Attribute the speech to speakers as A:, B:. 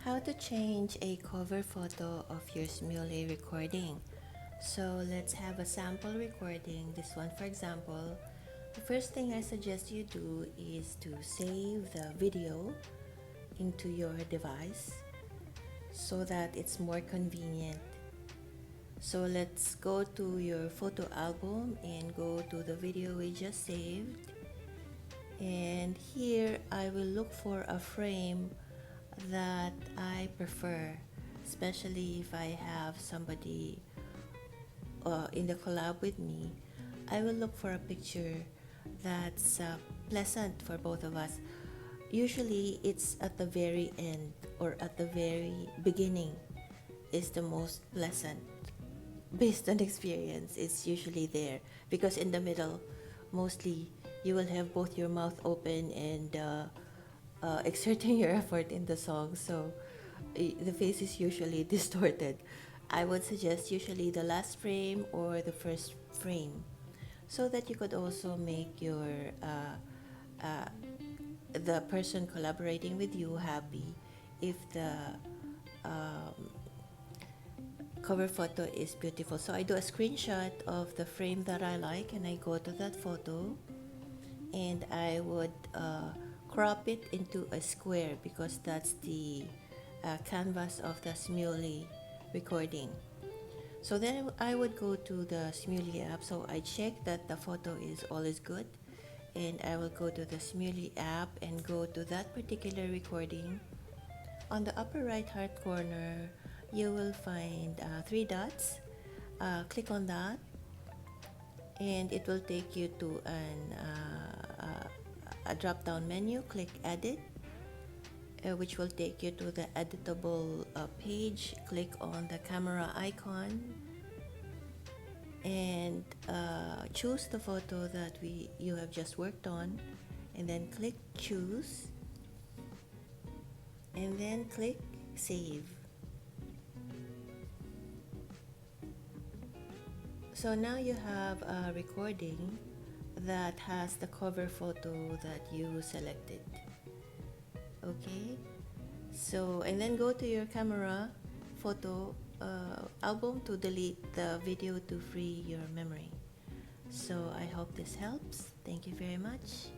A: How to change a cover photo of your Smule recording. So let's have a sample recording. This one, for example, the first thing I suggest you do is to save the video into your device so that it's more convenient. So let's go to your photo album and go to the video we just saved. And here I will look for a frame that I prefer, especially if I have somebody in the collab with me. I will look for a picture that's pleasant for both of us. Usually it's at the very end or at the very beginning is the most pleasant. Based on experience, it's usually there because in the middle, mostly you will have both your mouth open and exerting your effort in the song, so the face is usually distorted. I would suggest usually the last frame or the first frame so that you could also make your uh, the person collaborating with you happy if the um, cover photo is beautiful. So I do a screenshot of the frame that I like and I go to that photo and I would crop it into a square because that's the canvas of the Smule recording. So then I would go to the Smule app. So I check that the photo is all is good and I will go to the Smule app and go to that particular recording. On the upper right hand corner, you will find three dots. Click on that and it will take you to a drop down menu. Click edit, which will take you to the editable page. Click on the camera icon and choose the photo that you have just worked on and then click choose and then click save. So now you have a recording that has the cover photo that you selected. Okay, so and then go to your camera photo album to delete the video to free your memory. So I hope this helps. Thank you very much.